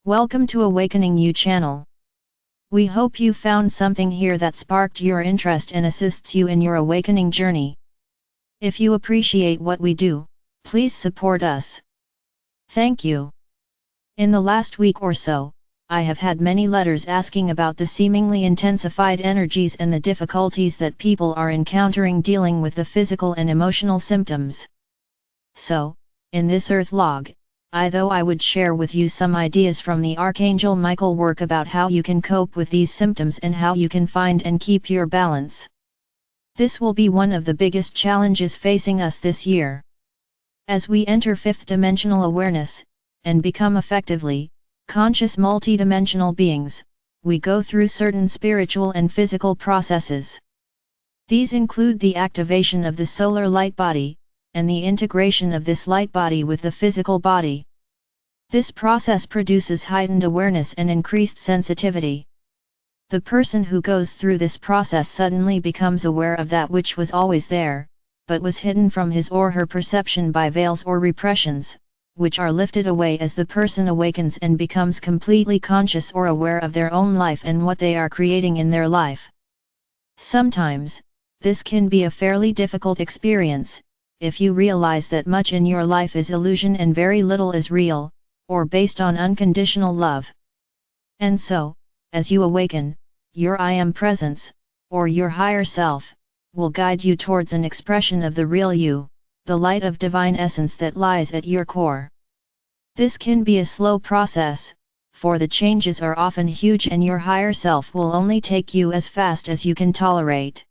Welcome to Awakening You channel. We hope you found something here that sparked your interest and assists you in your awakening journey. If you appreciate what we do, please support us. Thank you. In the last week or so, I have had many letters asking about the seemingly intensified energies and the difficulties that people are encountering dealing with the physical and emotional symptoms. So, in this Earth log, I would share with you some ideas from the Archangel Michael work about how you can cope with these symptoms and how you can find and keep your balance. This will be one of the biggest challenges facing us this year. As we enter fifth dimensional awareness, and become effectively, conscious multidimensional beings, we go through certain spiritual and physical processes. These include the activation of the solar light body, and the integration of this light body with the physical body. This process produces heightened awareness and increased sensitivity. The person who goes through this process suddenly becomes aware of that which was always there, but was hidden from his or her perception by veils or repressions, which are lifted away as the person awakens and becomes completely conscious or aware of their own life and what they are creating in their life. Sometimes, this can be a fairly difficult experience, if you realize that much in your life is illusion and very little is real, or based on unconditional love. And so, as you awaken, your I Am presence, or your higher self, will guide you towards an expression of the real you, the light of divine essence that lies at your core. This can be a slow process, for the changes are often huge and your higher self will only take you as fast as you can tolerate.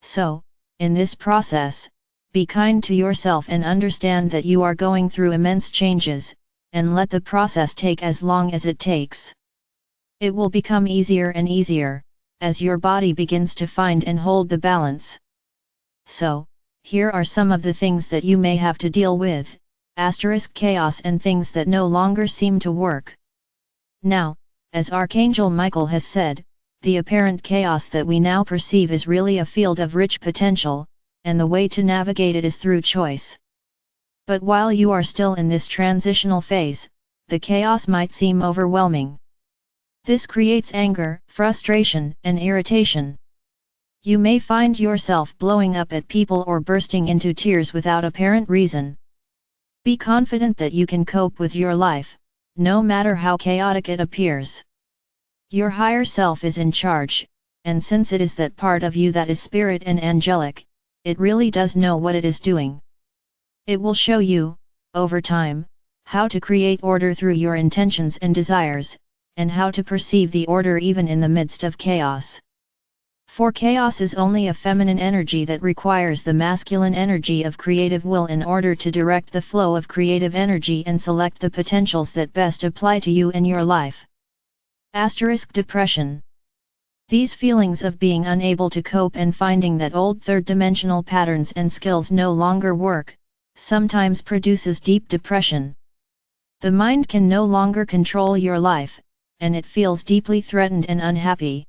So, in this process, be kind to yourself and understand that you are going through immense changes, and let the process take as long as it takes. It will become easier and easier, as your body begins to find and hold the balance. So, here are some of the things that you may have to deal with, chaos and things that no longer seem to work. Now, as Archangel Michael has said, the apparent chaos that we now perceive is really a field of rich potential, and the way to navigate it is through choice. But while you are still in this transitional phase, the chaos might seem overwhelming. This creates anger, frustration, and irritation. You may find yourself blowing up at people or bursting into tears without apparent reason. Be confident that you can cope with your life, no matter how chaotic it appears. Your higher self is in charge, and since it is that part of you that is spirit and angelic, it really does know what it is doing. It will show you, over time, how to create order through your intentions and desires, and how to perceive the order even in the midst of chaos. For chaos is only a feminine energy that requires the masculine energy of creative will in order to direct the flow of creative energy and select the potentials that best apply to you and your life. Depression. These feelings of being unable to cope and finding that old third-dimensional patterns and skills no longer work, sometimes produces deep depression. The mind can no longer control your life, and it feels deeply threatened and unhappy.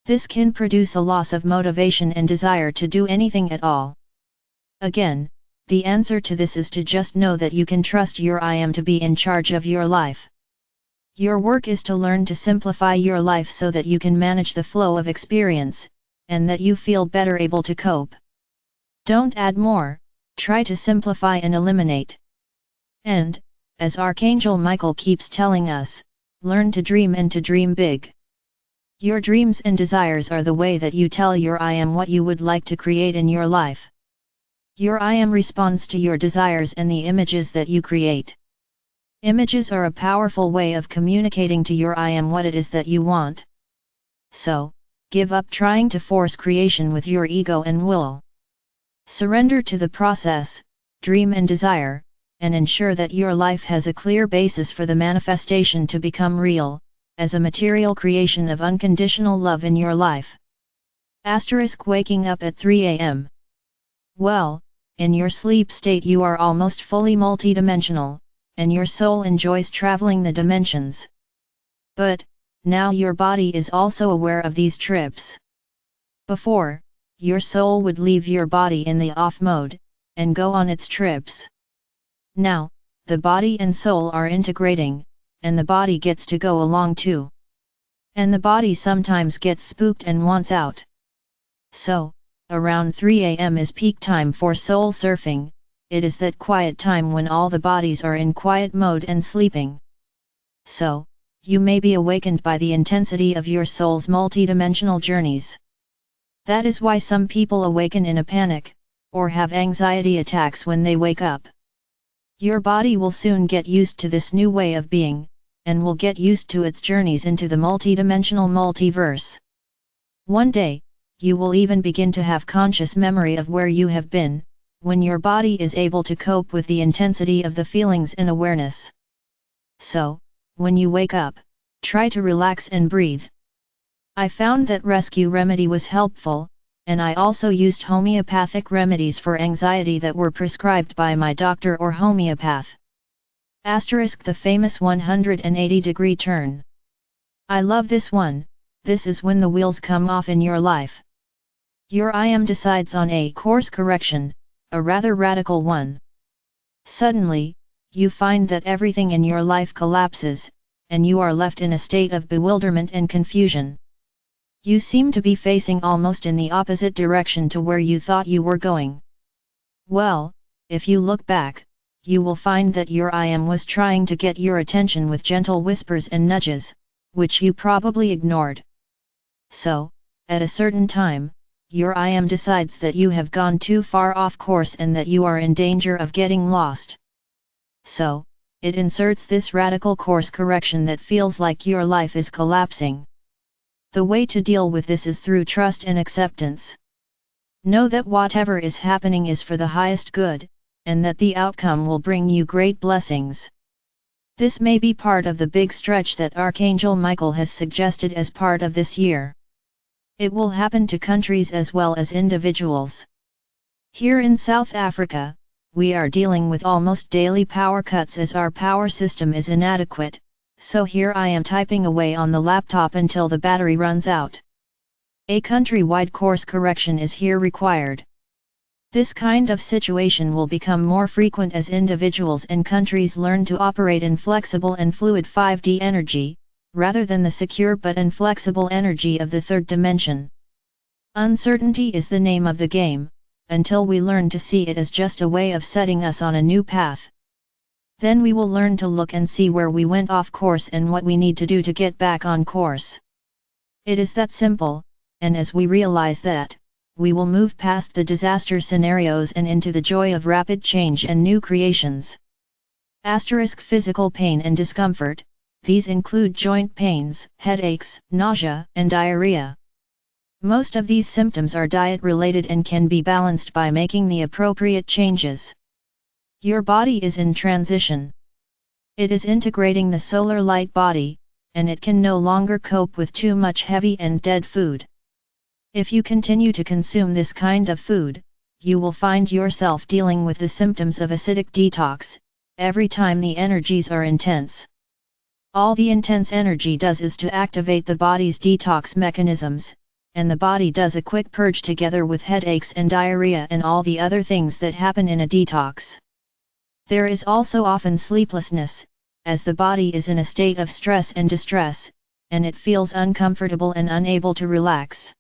This can produce a loss of motivation and desire to do anything at all. Again, the answer to this is to just know that you can trust your I Am to be in charge of your life. Your work is to learn to simplify your life so that you can manage the flow of experience, and that you feel better able to cope. Don't add more, try to simplify and eliminate. And, as Archangel Michael keeps telling us, learn to dream and to dream big. Your dreams and desires are the way that you tell your I Am what you would like to create in your life. Your I Am responds to your desires and the images that you create. Images are a powerful way of communicating to your I Am what it is that you want. So, give up trying to force creation with your ego and will. Surrender to the process, dream and desire, and ensure that your life has a clear basis for the manifestation to become real, as a material creation of unconditional love in your life. Waking up at 3 a.m. Well, in your sleep state you are almost fully multidimensional, and your soul enjoys traveling the dimensions. But, now your body is also aware of these trips. Before, your soul would leave your body in the off mode, and go on its trips. Now, the body and soul are integrating, and the body gets to go along too. And the body sometimes gets spooked and wants out. So, around 3 AM is peak time for soul surfing. It is that quiet time when all the bodies are in quiet mode and sleeping. So, you may be awakened by the intensity of your soul's multidimensional journeys. That is why some people awaken in a panic, or have anxiety attacks when they wake up. Your body will soon get used to this new way of being, and will get used to its journeys into the multidimensional multiverse. One day, you will even begin to have conscious memory of where you have been, when your body is able to cope with the intensity of the feelings in awareness. So, when you wake up, try to relax and breathe. I found that rescue remedy was helpful, and I also used homeopathic remedies for anxiety that were prescribed by my doctor or homeopath. Asterisk the famous 180-degree turn. I love this one. This is when the wheels come off in your life. Your I am decides on a course correction, a rather radical one. Suddenly, you find that everything in your life collapses, and you are left in a state of bewilderment and confusion. You seem to be facing almost in the opposite direction to where you thought you were going. Well, if you look back, you will find that your I am was trying to get your attention with gentle whispers and nudges, which you probably ignored. So, at a certain time, your I am decides that you have gone too far off course and that you are in danger of getting lost. So, it inserts this radical course correction that feels like your life is collapsing. The way to deal with this is through trust and acceptance. Know that whatever is happening is for the highest good, and that the outcome will bring you great blessings. This may be part of the big stretch that Archangel Michael has suggested as part of this year. It will happen to countries as well as individuals. Here in South Africa, we are dealing with almost daily power cuts as our power system is inadequate, so here I am typing away on the laptop until the battery runs out. A country-wide course correction is here required. This kind of situation will become more frequent as individuals and countries learn to operate in flexible and fluid 5D energy, rather than the secure but inflexible energy of the third dimension. Uncertainty is the name of the game, until we learn to see it as just a way of setting us on a new path. Then we will learn to look and see where we went off course and what we need to do to get back on course. It is that simple, and as we realize that, we will move past the disaster scenarios and into the joy of rapid change and new creations. Asterisk physical pain and discomfort. These include joint pains, headaches, nausea, and diarrhea. Most of these symptoms are diet-related and can be balanced by making the appropriate changes. Your body is in transition. It is integrating the solar light body, and it can no longer cope with too much heavy and dead food. If you continue to consume this kind of food, you will find yourself dealing with the symptoms of acidic detox, every time the energies are intense. All the intense energy does is to activate the body's detox mechanisms, and the body does a quick purge together with headaches and diarrhea and all the other things that happen in a detox. There is also often sleeplessness, as the body is in a state of stress and distress, and it feels uncomfortable and unable to relax.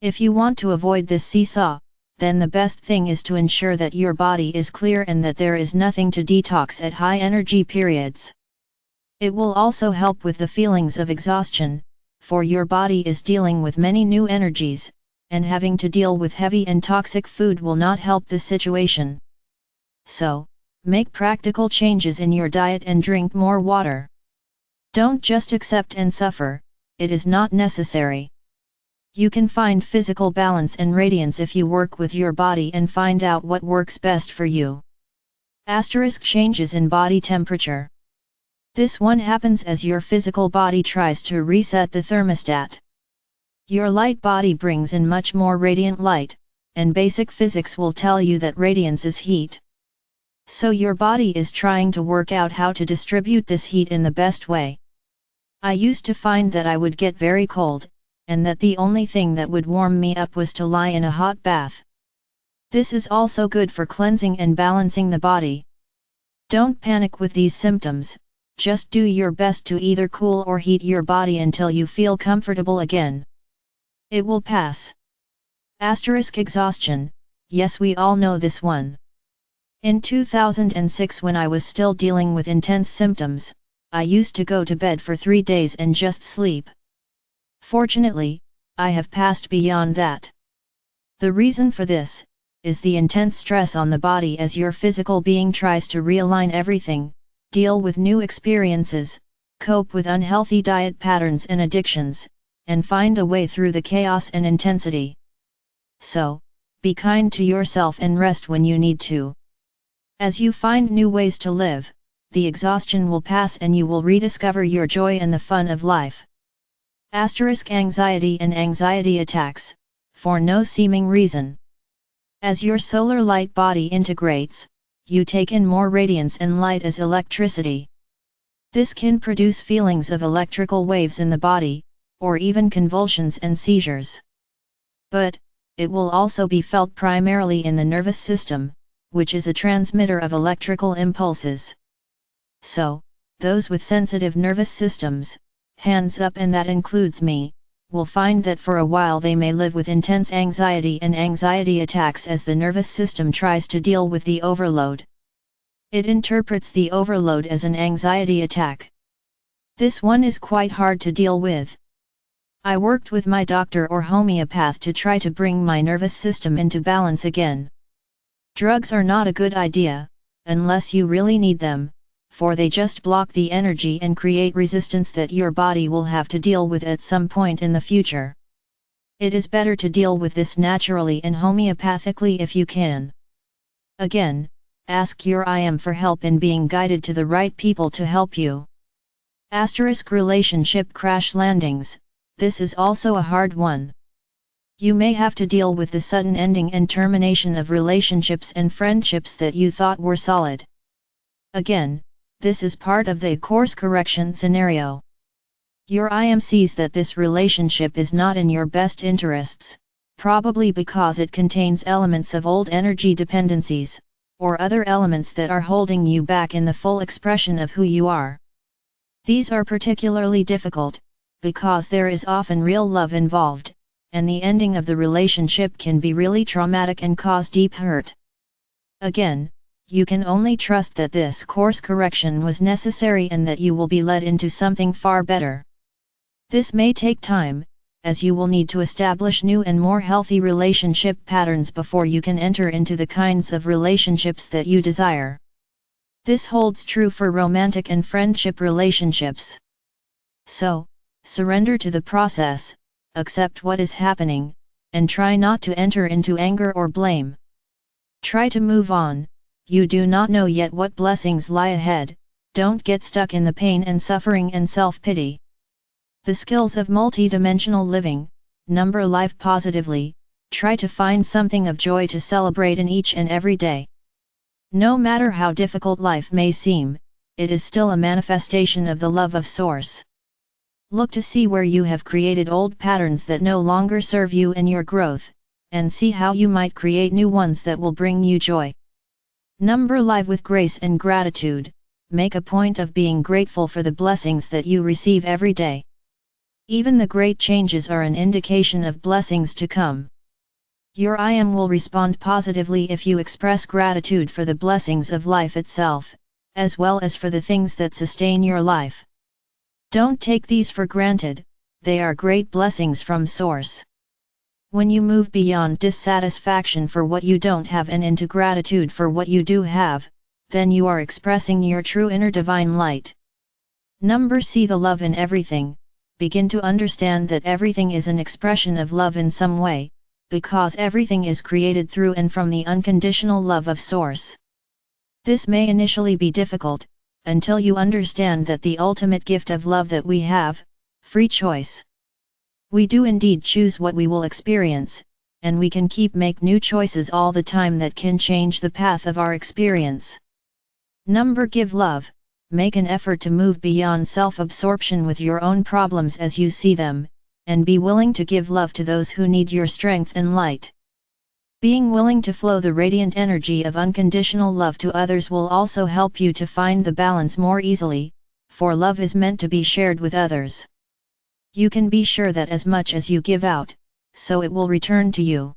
If you want to avoid this seesaw, then the best thing is to ensure that your body is clear and that there is nothing to detox at high energy periods. It will also help with the feelings of exhaustion, for your body is dealing with many new energies, and having to deal with heavy and toxic food will not help the situation. So, make practical changes in your diet and drink more water. Don't just accept and suffer, it is not necessary. You can find physical balance and radiance if you work with your body and find out what works best for you. Asterisk changes in body temperature. This one happens as your physical body tries to reset the thermostat. Your light body brings in much more radiant light, and basic physics will tell you that radiance is heat. So your body is trying to work out how to distribute this heat in the best way. I used to find that I would get very cold, and that the only thing that would warm me up was to lie in a hot bath. This is also good for cleansing and balancing the body. Don't panic with these symptoms, just do your best to either cool or heat your body until you feel comfortable again. It will pass. Exhaustion, yes, we all know this one. In 2006, when I was still dealing with intense symptoms, I used to go to bed for 3 days and just sleep. Fortunately, I have passed beyond that. The reason for this is the intense stress on the body as your physical being tries to realign everything, deal with new experiences, cope with unhealthy diet patterns and addictions, and find a way through the chaos and intensity. So, be kind to yourself and rest when you need to. As you find new ways to live, the exhaustion will pass and you will rediscover your joy and the fun of life. Anxiety and anxiety attacks, for no seeming reason. As your solar light body integrates, you take in more radiance and light as electricity. This can produce feelings of electrical waves in the body, or even convulsions and seizures. But, it will also be felt primarily in the nervous system, which is a transmitter of electrical impulses. So, those with sensitive nervous systems, hands up, and that includes me, will find that for a while they may live with intense anxiety and anxiety attacks as the nervous system tries to deal with the overload. It interprets the overload as an anxiety attack. This one is quite hard to deal with. I worked with my doctor or homeopath to try to bring my nervous system into balance again. Drugs are not a good idea, unless you really need them, for they just block the energy and create resistance that your body will have to deal with at some point in the future. It is better to deal with this naturally and homeopathically if you can. Again, ask your IM for help in being guided to the right people to help you. Relationship crash landings, this is also a hard one. You may have to deal with the sudden ending and termination of relationships and friendships that you thought were solid. Again, this is part of the course correction scenario. Your IM sees that this relationship is not in your best interests, probably because it contains elements of old energy dependencies, or other elements that are holding you back in the full expression of who you are. These are particularly difficult, because there is often real love involved, and the ending of the relationship can be really traumatic and cause deep hurt. Again, you can only trust that this course correction was necessary and that you will be led into something far better. This may take time, as you will need to establish new and more healthy relationship patterns before you can enter into the kinds of relationships that you desire. This holds true for romantic and friendship relationships. So, surrender to the process, accept what is happening, and try not to enter into anger or blame. Try to move on. You do not know yet what blessings lie ahead. Don't get stuck in the pain and suffering and self-pity. The skills of multi-dimensional living, number life positively, try to find something of joy to celebrate in each and every day. No matter how difficult life may seem, it is still a manifestation of the love of Source. Look to see where you have created old patterns that no longer serve you and your growth, and see how you might create new ones that will bring you joy. Number live with grace and gratitude, make a point of being grateful for the blessings that you receive every day. Even the great changes are an indication of blessings to come. Your IM will respond positively if you express gratitude for the blessings of life itself, as well as for the things that sustain your life. Don't take these for granted, they are great blessings from Source. When you move beyond dissatisfaction for what you don't have and into gratitude for what you do have, then you are expressing your true inner divine light. Number see the love in everything, begin to understand that everything is an expression of love in some way, because everything is created through and from the unconditional love of Source. This may initially be difficult, until you understand that the ultimate gift of love that we have, free choice. We do indeed choose what we will experience, and we can make new choices all the time that can change the path of our experience. Number give love, make an effort to move beyond self-absorption with your own problems as you see them, and be willing to give love to those who need your strength and light. Being willing to flow the radiant energy of unconditional love to others will also help you to find the balance more easily, for love is meant to be shared with others. You can be sure that as much as you give out, so it will return to you.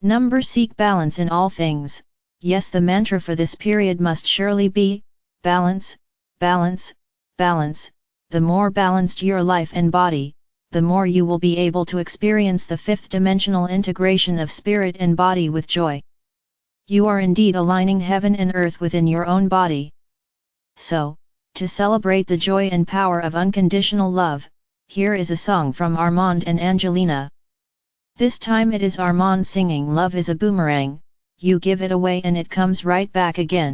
Number, seek balance in all things. Yes, the mantra for this period must surely be, balance, balance, balance. The more balanced your life and body, the more you will be able to experience the fifth dimensional integration of spirit and body with joy. You are indeed aligning heaven and earth within your own body. So, to celebrate the joy and power of unconditional love, here is a song from Armand and Angelina. This time it is Armand singing "Love is a boomerang, you give it away and it comes right back again."